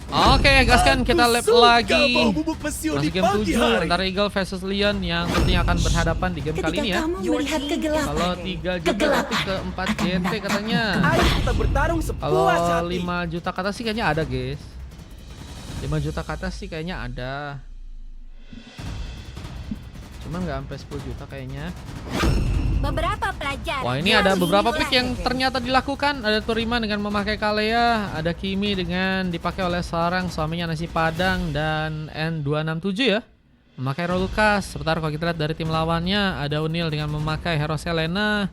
Oke, gaskan kita lap lagi. Masih game 7 hari. antara Eagle versus Lion yang tentunya akan berhadapan di game kali Ketika ini ya. kamu melihat kegelapan, Kalau 3 juta tapi ke 4 GT katanya. Ayo kita bertarung Kalau sepuas hati. 5 juta ke atas sih kayaknya ada, guys. 5 juta ke atas sih kayaknya ada. Cuma nggak sampai 10 juta kayaknya. Beberapa pelajar. Wah, ini ada beberapa pick yang ternyata dilakukan. Ada Turima dengan memakai Kalea, ada Kimi dengan dipakai oleh seorang suaminya nasi padang, dan N267 ya memakai Rolukas. Sebentar kalau kita lihat dari tim lawannya, ada Unil dengan memakai Hero Selena.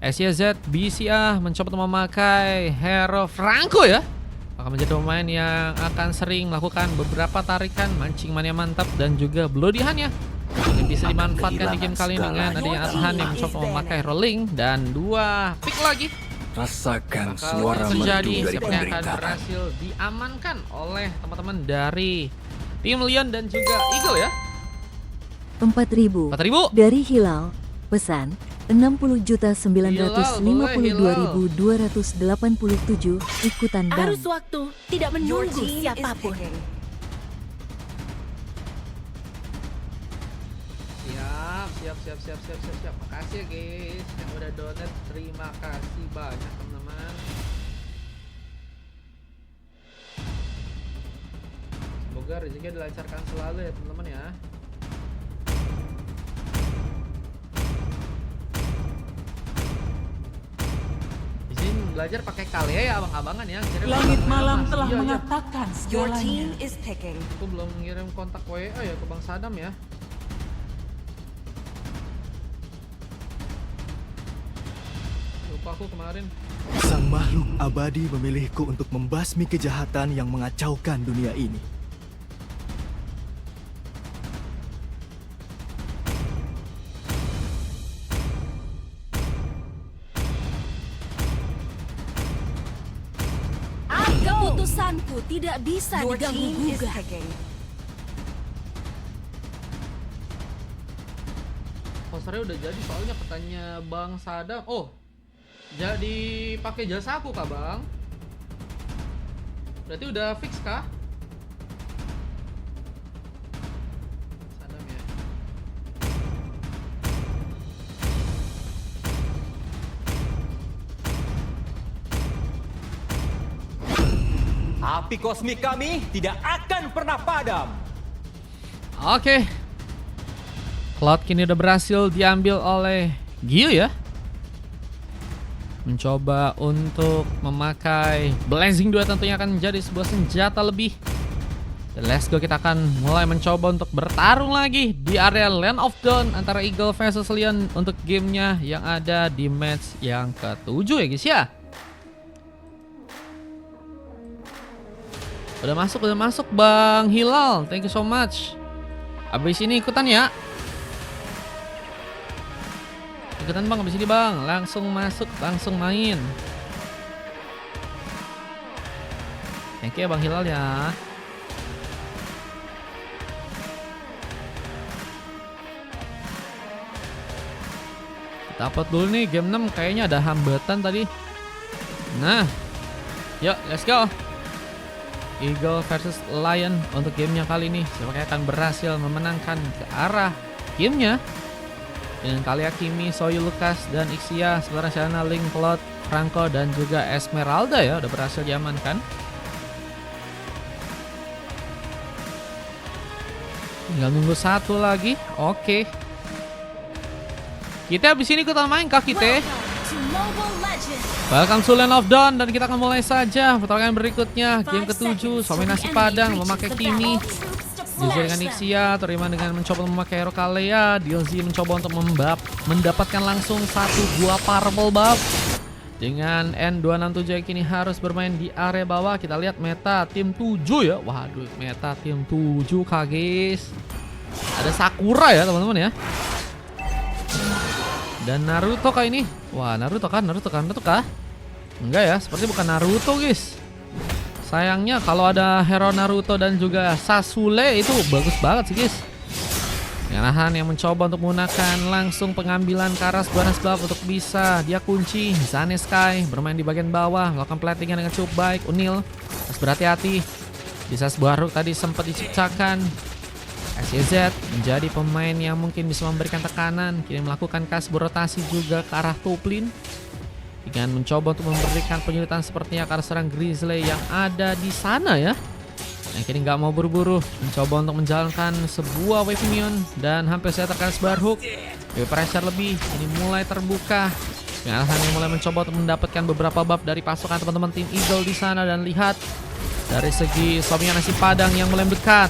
SYZ BCA mencoba untuk memakai Hero Franco ya. Akan menjadi pemain yang akan sering melakukan beberapa tarikan, mancing mania mantap, dan juga Bloodihan ya, yang bisa dimanfaatkan di game kali ini dengan adanya Arhan yang mencoba memakai rolling dan 2 pick lagi. Rasakan Bakal suara merdu terjadi dari siapa yang akan penderitaan. berhasil diamankan oleh teman-teman dari tim Lion dan juga Eagle ya. 4.000 4.000. dari Hilal. Pesan 60.952.287 ikutan bang. Arus waktu tidak menunggu siapapun. Siap. Makasih ya guys yang udah donate. Terima kasih banyak teman-teman. Semoga rezekinya dilancarkan selalu ya teman-teman ya. Izin belajar pakai Kalea ya abang-abangan ya. Langit malam telah Iya. mengatakan segalanya. Aku belum ngirim kontak WA ya ke Bang Sadam ya. Lupa aku kemarin. Sang makhluk abadi memilihku untuk membasmi kejahatan yang mengacaukan dunia ini. Keputusanku tidak bisa diganggu-gugat. Posternya udah jadi soalnya petanya Bang Sadam. Oh, jadi pakai jasa aku kah Bang? Berarti udah fix kah? Sadam ya. Api kosmik kami tidak akan pernah padam. Oke. Cloud kini udah berhasil diambil oleh Gio ya. Mencoba untuk memakai Blazing 2 tentunya akan menjadi sebuah senjata lebih. Dan let's go, kita akan mulai mencoba untuk bertarung lagi di area Land of Dawn antara Eagle versus Lion untuk gamenya yang ada di match yang ke-7 ya guys ya. Udah masuk Bang Hilal, thank you so much. Abis ini ikutan ya. Ikutan Bang, abis ini Bang, langsung masuk, langsung main. Thank you ya Bang Hilal ya. Kita upload dulu nih game 6, kayaknya ada hambatan tadi. Nah, yuk let's go. Eagle versus Lion untuk gamenya kali ini. Siapa yang akan berhasil memenangkan ke arah gamenya dengan Kalea, Kimi, Soyu, Lukas, dan Ixia. Sementara Shelena, Link, Cloud, Franco, dan juga Esmeralda ya udah berhasil diamankan. Tinggal nunggu satu lagi. Oke. Kita habis ini ikutan main kah kita? Welcome to Land of Dawn, dan kita akan mulai saja pertarungan berikutnya. Game ke-7, suami nasi padang memakai Kimi. Dizi dengan Ixia, terima dengan mencoba memakai Hero Kalea. Dilzi mencoba untuk mendapatkan langsung satu buah purple buff. Dengan N267 yang kini harus bermain di area bawah. Kita lihat meta tim 7 ya. Waduh, meta tim 7 kah guys. Ada Sakura ya teman-teman ya. Dan Naruto kah ini? Wah, Naruto kah? Enggak ya, seperti bukan Naruto guys. Sayangnya kalau ada hero Naruto dan juga Sasule itu bagus banget sih guys. Arhan yang mencoba untuk menggunakan langsung pengambilan Karas bonus buff untuk bisa dia kunci. Zane Sky bermain di bagian bawah, melakukan platingan dengan cukup baik. Unil harus berhati-hati. Bisa sebuah hook tadi sempat diciptakan. SYZ menjadi pemain yang mungkin bisa memberikan tekanan. Kini melakukan kasbur rotasi juga ke arah top lane, dengan mencoba untuk memberikan penyulitan sepertinya ke arah serang Grizzly yang ada di sana ya. Yang kini nggak mau buru-buru, mencoba untuk menjalankan sebuah wave minion dan hampir saya terkena sebar hook. Wave pressure lebih, ini mulai terbuka. Dengan alasan yang mulai mencoba untuk mendapatkan beberapa buff dari pasukan teman-teman tim Eagle di sana. Dan lihat dari segi suaminya nasi padang yang mulai dekat,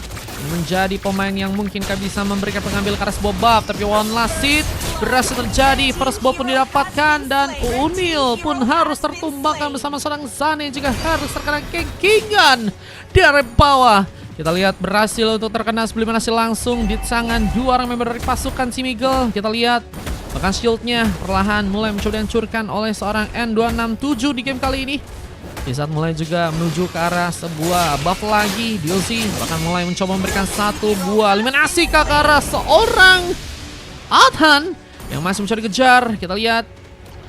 menjadi pemain yang mungkin bisa memberikan pengambil ke arah sebuah buff. Tapi one last hit berhasil terjadi, first buff pun didapatkan dan Unil pun harus tertumbangkan bersama seorang Zane yang juga harus terkena kengkingan dari bawah. Kita lihat berhasil untuk terkena subliminasi langsung di tangan dua orang member dari pasukan Simigel. Kita lihat bahkan shieldnya perlahan mulai mencoba dihancurkan oleh seorang N267 di game kali ini. Di saat mulai juga menuju ke arah sebuah buff lagi, DLC bahkan mulai mencoba memberikan satu buah eliminasi ke arah seorang Adhan yang masih mencari kejar. Kita lihat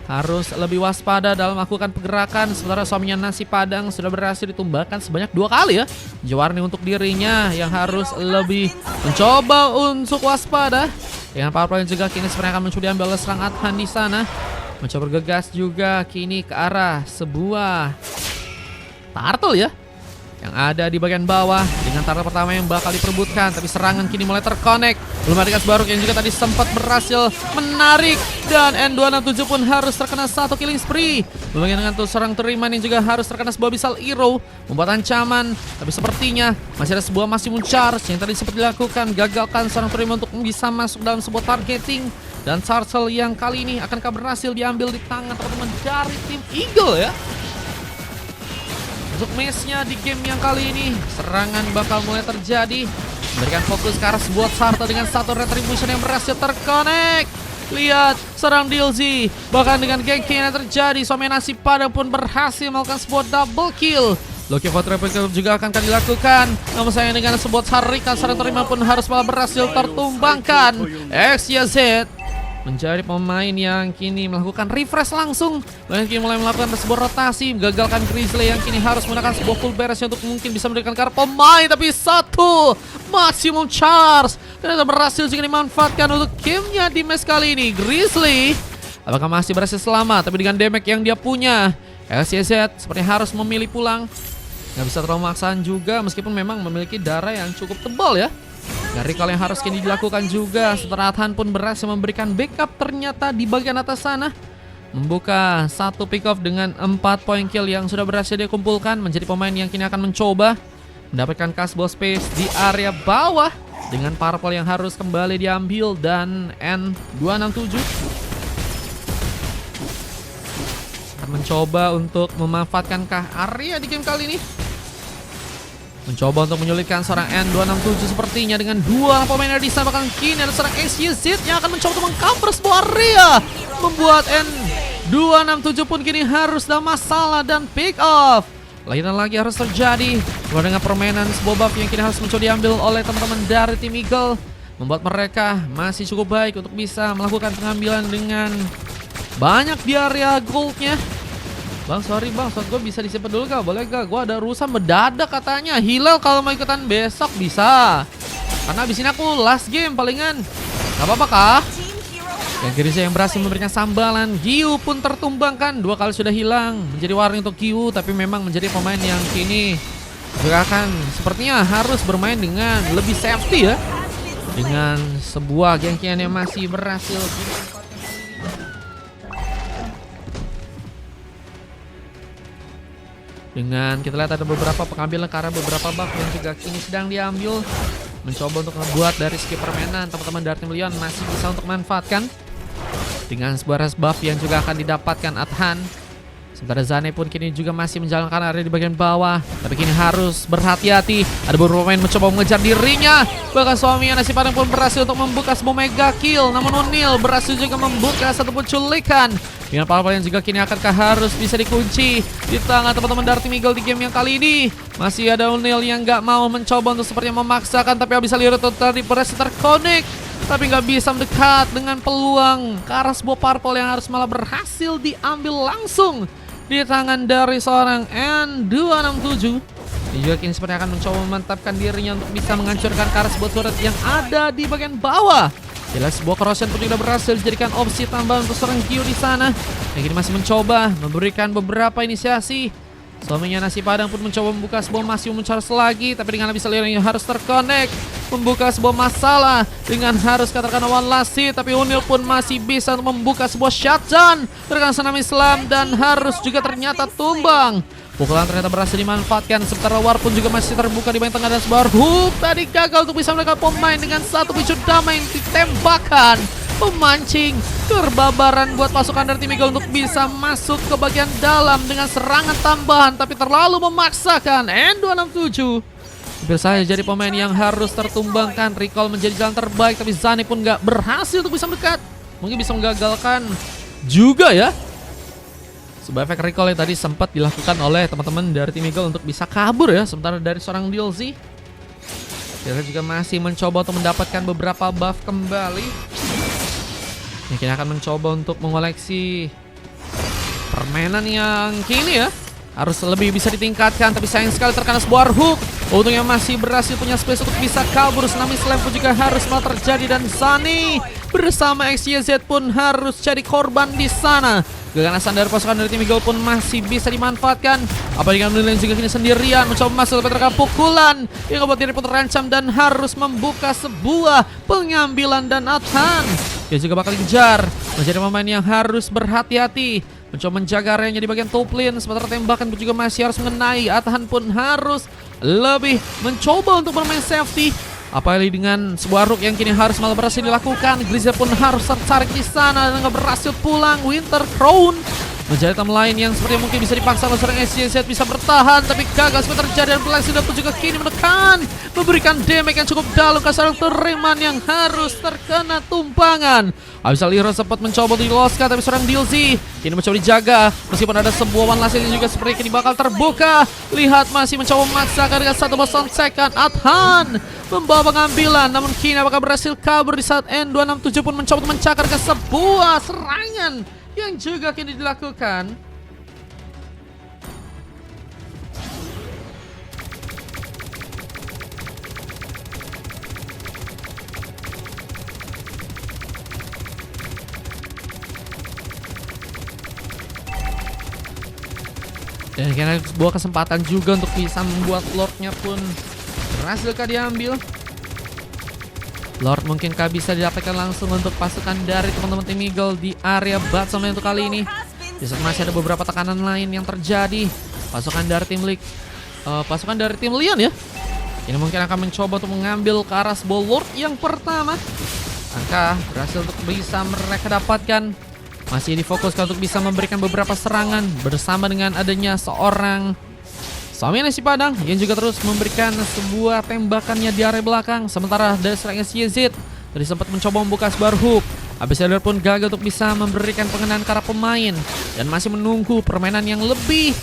harus lebih waspada dalam melakukan pergerakan. Sementara suaminya nasi padang sudah berhasil ditumbangkan sebanyak 2 kali ya. Jawarni untuk dirinya yang harus lebih mencoba untuk waspada. Dengan power play juga kini sebenarnya akan mencoba diambil oleh serang Adhan di sana. Mencoba bergegas juga kini ke arah sebuah turtle ya, yang ada di bagian bawah dengan turtle pertama yang bakal diperebutkan. Tapi serangan kini mulai terkonek. Belum ada gas baru yang juga tadi sempat berhasil menarik. Dan N267 pun harus terkena satu killing spree. Belum dengan tuh serang Teriman yang juga harus terkena sebuah Abyssal Arrow, membuat ancaman. Tapi sepertinya masih ada sebuah Maximum Charge yang tadi sempat dilakukan. Gagalkan serang Teriman untuk bisa masuk dalam sebuah targeting. Dan Turtle yang kali ini akankah berhasil diambil di tangan teman-teman dari tim Eagle ya. Untuk match-nya di game yang kali ini, serangan bakal mulai terjadi. Memberikan fokus ke arah sebuah Turtle dengan satu retribution yang berhasil terkonek. Lihat serang DLC, bahkan dengan ganking yang terjadi, suami nasi padang pun berhasil melakukan sebuah double kill. Loki Vote juga akan dilakukan. Namun sayang dengan sebuah tarikan serang terima pun harus malah berhasil tertumbangkan. XYZ menjadi pemain yang kini melakukan refresh langsung. Dan kini mulai melakukan sebuah rotasi, menggagalkan Grizzly yang kini harus menggunakan sebuah full beres untuk mungkin bisa memberikan ke arah pemain. Tapi satu Maximum Charge dan berhasil juga dimanfaatkan untuk gamenya di match kali ini. Grizzly apakah masih berhasil selamat? Tapi dengan damage yang dia punya, LCZ seperti harus memilih pulang. Nggak bisa terlalu maksaan juga meskipun memang memiliki darah yang cukup tebal ya. Dari kalau yang harus kini dilakukan juga, setelah Adhan pun berhasil memberikan backup ternyata di bagian atas sana. Membuka satu pick off dengan 4 poin kill yang sudah berhasil dia kumpulkan. Menjadi pemain yang kini akan mencoba mendapatkan kasbah space di area bawah. Dengan purple yang harus kembali diambil dan N267 akan mencoba untuk memanfaatkan area di game kali ini. Mencoba untuk menyulitkan seorang N267 sepertinya dengan dua pemain di sana. Bahkan kini ada seorang XYZ yang akan mencoba untuk mengcover sebuah area, membuat N267 pun kini harus dalam masalah dan pick off. Lagi dan lagi harus terjadi dengan permainan sebuah buff yang kini harus mencoba diambil oleh teman-teman dari tim Eagle, membuat mereka masih cukup baik untuk bisa melakukan pengambilan dengan banyak di area goldnya. Bang, sorry bang, gue bisa disimpan dulu gak? Boleh gak? Gue ada urusan mendadak katanya. Hilal kalau mau ikutan besok bisa. Karena abis ini aku last game palingan. Gak apa-apa kah? Yang kiri saya yang berhasil memberikan sambalan. Giu pun tertumbangkan. 2 kali sudah hilang. Menjadi warning untuk Giu. Tapi memang menjadi pemain yang kini juga akan sepertinya harus bermain dengan lebih safety ya. Dengan sebuah gengkian yang masih berhasil. Dengan kita lihat ada beberapa pengambilan karena beberapa buff yang juga kini sedang diambil. Mencoba untuk membuat dari segi permainan teman-teman dari tim Leon masih bisa untuk memanfaatkan. Dengan sebuah res buff yang juga akan didapatkan Adhan. Sementara Zane pun kini juga masih menjalankan area di bagian bawah. Tapi kini harus berhati-hati. Ada beberapa pemain mencoba mengejar dirinya. Bahkan suaminya nasi padang pun berhasil untuk membuka sebuah mega kill. Namun Unil berhasil juga membuka satu penculikan. Dengan power yang juga kini akankah harus bisa dikunci di tangan teman-teman dari tim Eagle di game yang kali ini. Masih ada Unil yang gak mau mencoba untuk sepertinya memaksakan. Tapi Abyssal Arrow tadi berhasil terkonek. Tapi nggak bisa mendekat dengan peluang ke arah sebuah purple yang harus malah berhasil diambil langsung di tangan dari seorang N267. Dia juga kini seperti akan mencoba memantapkan dirinya untuk bisa menghancurkan ke arah sebuah turret yang ada di bagian bawah. Jelas sebuah corrosion pun tidak berhasil dijadikan opsi tambahan untuk seorang Gio di sana. Yang kini masih mencoba memberikan beberapa inisiasi. Suaminya Nasi Padang pun mencoba membuka sebuah masih mencharge lagi, tapi dengan bisa lihat yang harus terconnect, membuka sebuah masalah dengan harus katakan one last hit, tapi Unil pun masih bisa untuk membuka sebuah shotgun terkena senam Islam dan harus juga ternyata tumbang. Pukulan ternyata berhasil dimanfaatkan, sementara War pun juga masih terbuka di bagian tengah dan sebuah hook tadi gagal untuk bisa menekan pemain dengan satu picu damai yang ditembakkan, memancing kerbabaran buat pasukan dari tim Eagle untuk bisa masuk ke bagian dalam dengan serangan tambahan, tapi terlalu memaksakan. N267 hampir saja jadi pemain yang harus tertumbangkan. Recall menjadi jalan terbaik, tapi Zani pun gak berhasil untuk bisa mendekat, mungkin bisa menggagalkan juga ya. Sebuah efek recall yang tadi sempat dilakukan oleh teman-teman dari tim Eagle untuk bisa kabur ya. Sementara dari seorang DLZ, kita juga masih mencoba untuk mendapatkan beberapa buff kembali. Mungkin akan mencoba untuk mengoleksi permainan yang kini ya harus lebih bisa ditingkatkan, tapi sayang sekali terkena sebuah hook. Untungnya masih berhasil punya space untuk bisa kabur. Tsunami Slam pun juga harus malah terjadi, dan Zani bersama XYZ pun harus jadi korban di sana. Keganasan dari pasukan dari tim Eagle pun masih bisa dimanfaatkan. Apa dengan Lilian juga kini sendirian mencoba masuk lebih terkena pukulan yang membuat diri pun terancam dan harus membuka sebuah pengambilan dan Athan. Dia juga bakal dikejar, menjadi pemain yang harus berhati-hati, mencoba menjaga areanya di bagian top lane. Sementara tembakan pun juga masih harus mengenai. Athan pun harus lebih mencoba untuk bermain safety. Apalagi dengan sebuah rook yang kini harus malah berhasil dilakukan. Grizzly pun harus tertarik di sana dan nggak berhasil pulang. Winter Crown menjadi item lain yang seperti mungkin bisa dipaksa oleh seorang SCZ, bisa bertahan tapi gagal seperti terjadi, dan Blacksida pun juga kini menekan, memberikan damage yang cukup dalam ke seorang Teriman yang harus terkena tumpangan. Abis Liro sempat mencoba untuk diloloskan, tapi seorang DLZ kini mencoba dijaga meskipun ada sebuah one last yang juga seperti kini bakal terbuka. Lihat masih mencoba memaksakan dengan satu bosan second. Athan membawa pengambilan, namun kini apakah berhasil kabur di saat N267 pun mencoba untuk mencakar ke sebuah serangan yang juga kini dilakukan. Dan kira sebuah kesempatan juga untuk bisa membuat Lordnya pun berhasilkah diambil. Lord mungkinkah bisa didapatkan langsung untuk pasukan dari teman-teman tim Eagle di area bottom lane untuk kali ini. Jadi masih ada beberapa tekanan lain yang terjadi. Pasukan dari tim Leon ya, ini mungkin akan mencoba untuk mengambil ke arah sebuah Lord yang pertama. Angka berhasil untuk bisa mereka dapatkan. Masih difokuskan untuk bisa memberikan beberapa serangan bersama dengan adanya seorang Suami Nasi Padang yang juga terus memberikan sebuah tembakannya di area belakang. Sementara dari serangan YZ tadi sempat mencoba membuka sebuah hook. Habis Elder pun gagal untuk bisa memberikan pengenaan ke arah pemain dan masih menunggu permainan yang lebih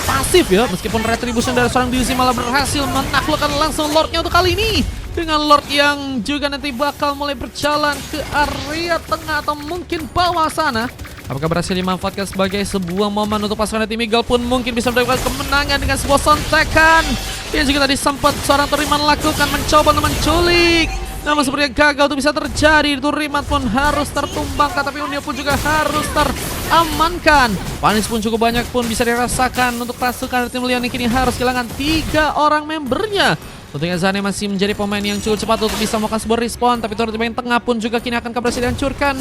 pasif ya. Meskipun retribution dari seorang Diusi malah berhasil menaklukkan langsung Lordnya untuk kali ini, dengan Lord yang juga nanti bakal mulai berjalan ke area tengah atau mungkin bawah sana. Apakah berhasil dimanfaatkan sebagai sebuah momen untuk pasukan tim Eagle pun mungkin bisa mendapatkan kemenangan dengan sebuah sontekan. Dia juga tadi sempat seorang Turiman lakukan mencoba untuk menculik, namun sepertinya gagal untuk bisa terjadi. Turiman pun harus tertumbangkan, tapi Unia pun juga harus teramankan. Panis pun cukup banyak pun bisa dirasakan untuk pasukan tim Leon yang kini harus kehilangan 3 orang membernya. Tentunya Zane masih menjadi pemain yang cukup cepat untuk bisa melakukan sebuah respon, tapi turret yang tengah pun juga kini akan berhasil dihancurkan.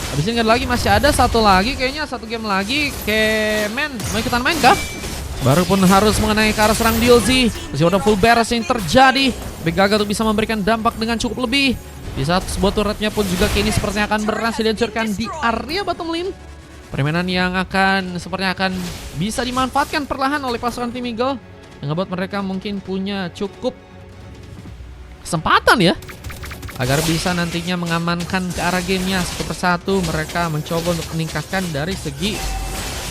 Habis ini lagi masih ada satu lagi, kayaknya satu game lagi. Kemen mau ikutan main kah? Baru pun harus mengenai ke arah serang DLZ. Masih ada full barrage yang terjadi, tapi gagal untuk bisa memberikan dampak dengan cukup lebih. Di saat sebuah turretnya pun juga kini sepertinya akan berhasil dihancurkan di area bottom lane. Permainan yang sepertinya akan bisa dimanfaatkan perlahan oleh pasukan tim Eagle, yang ngebuat mereka mungkin punya cukup kesempatan ya, agar bisa nantinya mengamankan ke arah gamenya satu persatu. Mereka mencoba untuk meningkatkan dari segi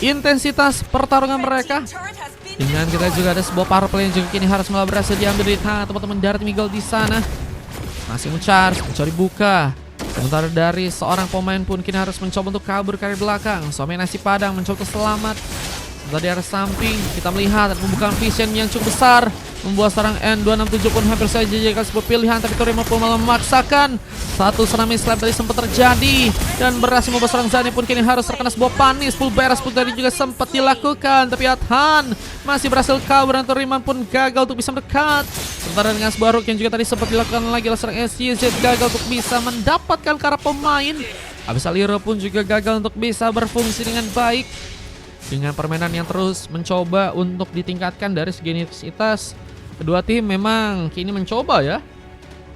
intensitas pertarungan mereka. Dengan kita juga ada sebuah power play yang juga kini harus malah berhasil diambil di tangan teman-teman dari tim Eagle di sana. Masih mencari buka. Sementara dari seorang pemain pun kini harus mencoba untuk kabur ke arah belakang. Suami Nasi Padang mencoba selamat. Sebentar di arah samping kita melihat pembukaan vision yang cukup besar, membuat serang N267 pun hampir saja dijadikan sebuah pilihan, tapi Torima pun malah memaksakan. Satu tsunami slam tadi sempat terjadi dan berhasil membuat serang Zane pun kini harus terkena sebuah panis. Full beres pun tadi juga sempat dilakukan, tapi Adhan masih berhasil kabur dan Torima pun gagal untuk bisa mendekat. Sementara dengan sebuah hook yang juga tadi sempat dilakukan lagi oleh serang SCZ, gagal untuk bisa mendapatkan ke arah pemain. Habis Aliro pun juga gagal untuk bisa berfungsi dengan baik. Dengan permainan yang terus mencoba untuk ditingkatkan dari segi intensitas, kedua tim memang kini mencoba ya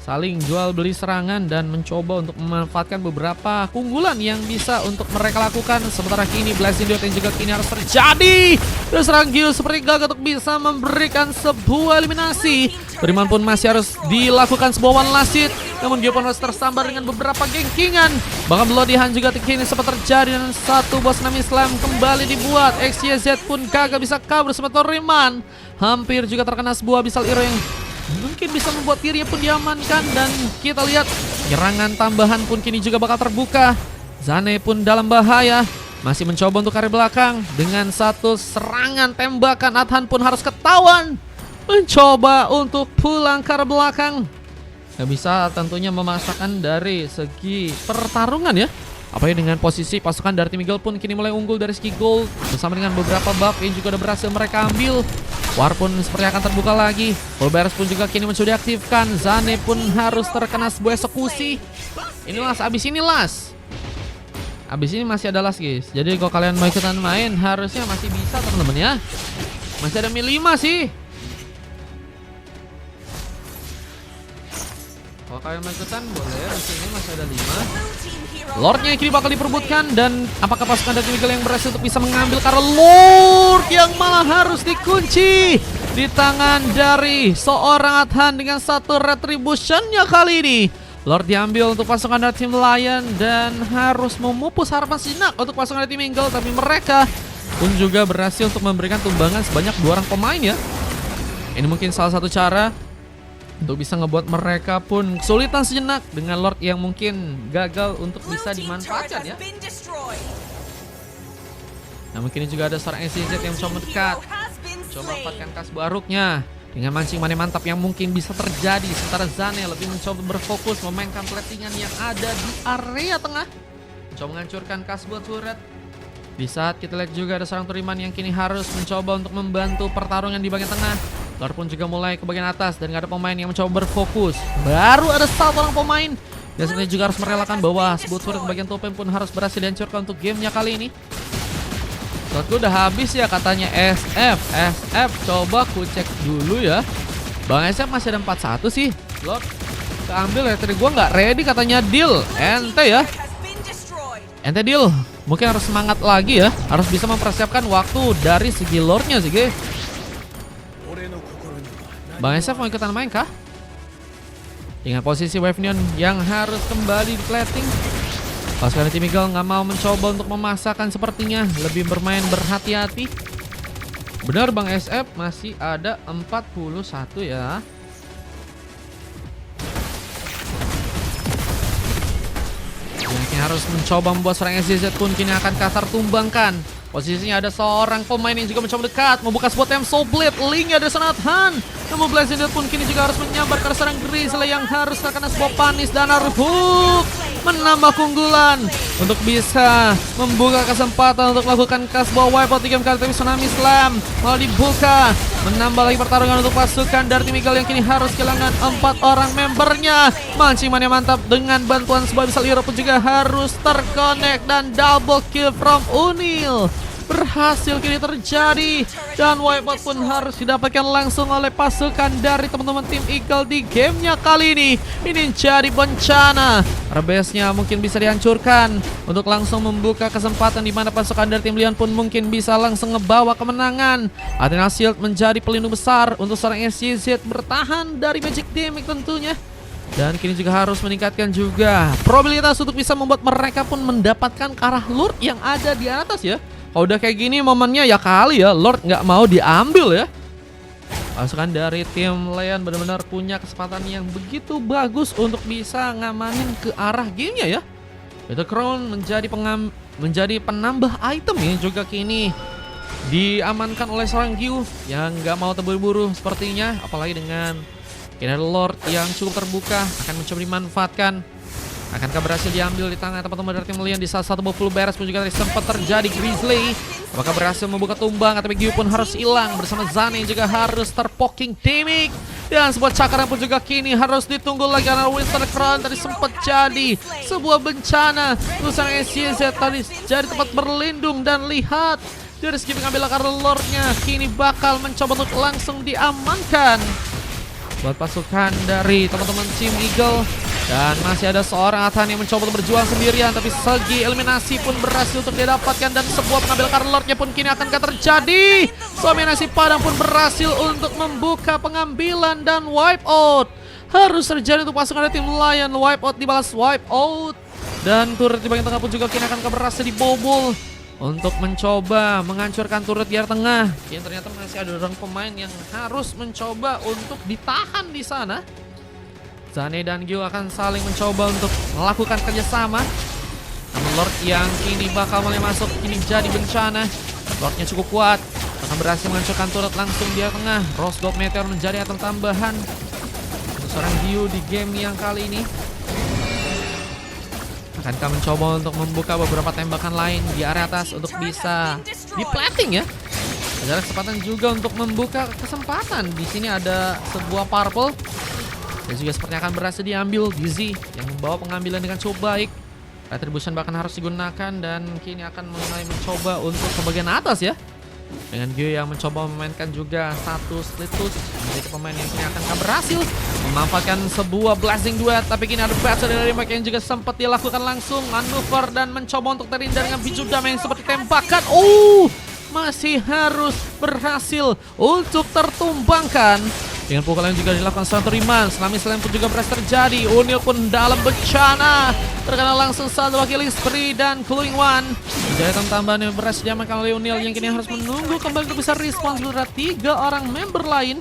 saling jual beli serangan dan mencoba untuk memanfaatkan beberapa keunggulan yang bisa untuk mereka lakukan. Sementara kini Blazing Duet yang juga kini harus terjadi. Dan serang Gil seperti gagal untuk bisa memberikan sebuah eliminasi. Teriman pun masih harus dilakukan sebuah one last hit, namun dia pun harus tersambar dengan beberapa gengkingan. Bahkan Bloodihan juga kini sempat terjadi dan satu buah tsunami slam kembali dibuat. XYZ pun gagal bisa kabur sama Toriman. Hampir juga terkena sebuah Abyssal Arrow yang mungkin bisa membuat dirinya pun diamankan. Dan kita lihat serangan tambahan pun kini juga bakal terbuka. Zane pun dalam bahaya, masih mencoba untuk arah belakang. Dengan satu serangan tembakan Adhan pun harus ketahuan mencoba untuk pulang ke arah belakang. Gak bisa tentunya memaksakan dari segi pertarungan ya. Apalagi dengan posisi pasukan dari tim Eagle pun kini mulai unggul dari segi gold, bersama dengan beberapa buff yang juga udah berhasil mereka ambil. War pun seperti akan terbuka lagi. Fulberes pun juga kini mencoba diaktifkan. Zane pun harus terkena sebuah eksekusi. Ini las, abis ini las. Abis ini masih ada las guys. Jadi kalau kalian mau ikutan main harusnya masih bisa teman-teman ya. Masih ada mil 5 sih. Kalau kalian mau ikutan boleh. Di sini masih ada 5. Lordnya kini bakal diperbutkan. Dan apakah pasukan dari Miguel yang berhasil untuk bisa mengambil, karena Lord yang malah harus dikunci di tangan dari seorang Adhan dengan satu retributionnya kali ini. Lord diambil untuk pasukan dari tim Lion dan harus memupus harapan sejenak untuk pasukan dari tim Eagle. Tapi mereka pun juga berhasil untuk memberikan tumbangan sebanyak 2 orang pemain ya. Ini mungkin salah satu cara untuk bisa ngebuat mereka pun kesulitan sejenak dengan Lord yang mungkin gagal untuk bisa dimanfaatkan ya. Nah mungkin juga ada seorang SCZ yang mencoba mendekat, coba manfaatkan kas baruknya dengan mancing mane mantap yang mungkin bisa terjadi. Sementara Zane lebih mencoba berfokus memainkan platingan yang ada di area tengah, mencoba menghancurkan kas buat turret. Di saat kita lihat juga ada seorang Toriman yang kini harus mencoba untuk membantu pertarungan di bagian tengah. Lord pun juga mulai ke bagian atas dan gak ada pemain yang mencoba berfokus. Baru ada satu orang pemain dan sebenarnya juga harus merelakan bahwa sebuah turret bagian topeng pun harus berhasil dihancurkan untuk gamenya kali ini. Slotku udah habis ya katanya SF. Coba ku cek dulu ya. Bang SF masih ada 41 sih. Lord keambil ya, tadi gua nggak ready katanya deal. Ente ya. Ente deal. Mungkin harus semangat lagi ya. Harus bisa mempersiapkan waktu dari segi lordnya sih guys. Bang SF mau ikutan main kah? Dengan posisi Wave Neon yang harus kembali di plating. Pasukan tim Eagle nggak mau mencoba untuk memaksakan sepertinya. Lebih bermain berhati-hati. Benar Bang SF masih ada 41 ya. Yang harus mencoba membuat serang SCZ pun kini akan kasar tumbangkan. Posisinya ada seorang pemain yang juga mencoba dekat, membuka sebuah Time Soul Blade. Linknya ada Sanathan. Namun Blazing Duet pun kini juga harus menyambar ke serang Grizzly yang harus terkena sebuah panis. Dan Hook menambah keunggulan untuk bisa membuka kesempatan untuk melakukan sebuah wipeout di game kali. Tapi Tsunami Slam malah dibuka, menambah lagi pertarungan untuk pasukan dari tim Eagle yang kini harus kehilangan 4 orang membernya. Mancing mania mantap dengan bantuan sebuah Abyssal Arrow pun juga harus terconnect dan double kill from Unil berhasil kini terjadi. Dan wipeout pun harus didapatkan langsung oleh pasukan dari teman-teman tim Eagle di gamenya kali ini. Ini jadi bencana. Rebesnya mungkin bisa dihancurkan untuk langsung membuka kesempatan di mana pasukan dari tim Leon pun mungkin bisa langsung ngebawa kemenangan. Athena Shield menjadi pelindung besar untuk seorang SCZ bertahan dari Magic Damage tentunya. Dan kini juga harus meningkatkan juga probabilitas untuk bisa membuat mereka pun mendapatkan ke arah Lord yang ada di atas ya. Kalau udah kayak gini momennya ya kali ya Lord nggak mau diambil ya. Pasukan dari tim Leon benar-benar punya kesempatan yang begitu bagus untuk bisa ngamanin ke arah gamenya ya. Battle Crown menjadi penambah item ya juga kini diamankan oleh seorang Gyu yang nggak mau terburu-buru sepertinya, apalagi dengan Killer Lord yang cukup terbuka akan mencoba dimanfaatkan. Akankah berhasil diambil di tangan teman-teman dari tim Lion di salah satu ball full beres pun juga tadi sempat terjadi Grizzly. Apakah berhasil membuka tumbang, tapi Gyu pun harus hilang bersama Zane juga harus terpoking damage. Dan sebuah cakaran pun juga kini harus ditunggu lagi karena Winston Crown tadi sempat jadi sebuah bencana. Urusan SCZ tadi jadi tempat berlindung dan lihat dari segi pengambil akar lordnya kini bakal mencoba untuk langsung diamankan buat pasukan dari teman-teman Team Eagle. Dan masih ada seorang Athan yang mencoba untuk berjuang sendirian, tapi segi eliminasi pun berhasil untuk didapatkan dan sebuah pengambil akar lordnya pun kini akan terjadi. Suami nasi padang pun berhasil untuk membuka pengambilan dan wipe out. Harus terjadi untuk pasukan dari tim Lion. Wipe out dibalas wipe out. Dan turret di bagian tengah pun juga kini akan berhasil dibobol untuk mencoba menghancurkan turret di area tengah. Yang ternyata masih ada orang pemain yang harus mencoba untuk ditahan di sana. Zane dan Gyu akan saling mencoba untuk melakukan kerjasama. Namun Lord yang kini bakal mulai masuk kini jadi bencana. Lordnya cukup kuat, akan berhasil menghancurkan turret langsung di area tengah. Rose Gold Meteor menjadi item tambahan untuk seorang Gyu di game yang kali ini. Akankah mencoba untuk membuka beberapa tembakan lain di area atas untuk bisa di-plating ya. Ada kesempatan juga untuk membuka kesempatan. Di sini ada sebuah purple dan juga sepertinya akan berhasil diambil Dizzy yang membawa pengambilan dengan cukup baik. Retribution bahkan harus digunakan dan kini akan mulai mencoba untuk ke bagian atas ya. Dengan Gyu yang mencoba memainkan juga satu Slitus menjadi pemain yang kini akan berhasil memanfaatkan sebuah blasting duet. Tapi kini ada battle dari Mike yang juga sempat dilakukan langsung manuver dan mencoba untuk terhindar dengan biju damai yang seperti tembakan. Masih harus berhasil untuk tertumbangkan. Dengan pukulan yang juga dilakukan seorang Toriman. Selami selain pun juga berhasil terjadi. Unil pun dalam bencana. Terkena langsung satu killing spree dan Cluing One. Menjadi tambahan yang berhasil diamankan oleh Unil yang kini harus menunggu kembali untuk bisa respons berat 3 orang member lain.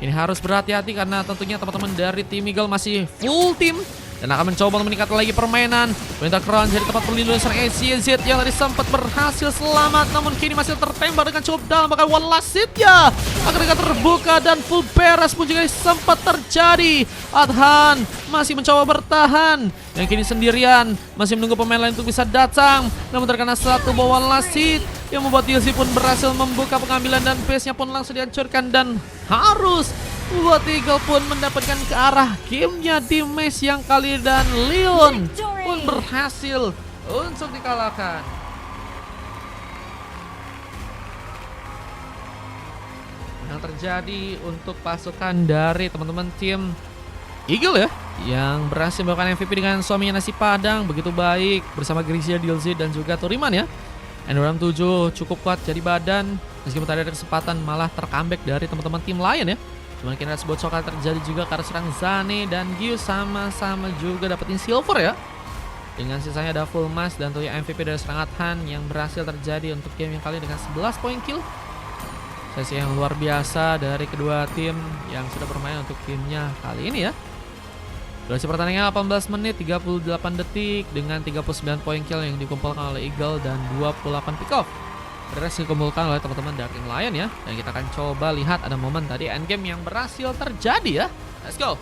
Ini harus berhati-hati karena tentunya teman-teman dari tim Eagle masih full team dan akan mencoba untuk meningkatkan lagi permainan. Winter Crown jadi tempat perlindungan serang ACZ yang tadi sempat berhasil selamat, namun kini masih tertembak dengan cukup dalam. Bahkan one last hit ya akhirnya terbuka dan full beres pun juga sempat terjadi. Adhan masih mencoba bertahan yang kini sendirian, masih menunggu pemain lain untuk bisa datang, namun terkena satu one last hit yang membuat DLC pun berhasil membuka pengambilan dan base-nya pun langsung dihancurkan dan harus buat Eagle pun mendapatkan ke arah gamenya di match yang kali dan Leon pun berhasil untuk dikalahkan. Yang terjadi untuk pasukan dari teman-teman tim Eagle ya, yang berhasil melakukan MVP dengan suaminya nasi padang begitu baik bersama Grisia, DLC dan juga Toriman ya. Endoram 7 cukup kuat jadi badan meskipun tadi ada kesempatan malah tercomeback dari teman-teman tim Lion ya. Cuman kira sebuah coklat terjadi juga karena serang Zane dan Gyu sama-sama juga dapetin silver ya. Dengan sisanya ada full mask dan tentunya MVP dari serang Adhan yang berhasil terjadi untuk game yang kali dengan 11 poin kill. Sesi yang luar biasa dari kedua tim yang sudah bermain untuk timnya kali ini ya. Durasi pertandingan 18 menit 38 detik dengan 39 poin kill yang dikumpulkan oleh Eagle dan 28 pick off. Berhasil dikumpulkan oleh teman-teman dari Lion ya. Dan kita akan coba lihat ada momen tadi endgame yang berhasil terjadi ya. Let's go.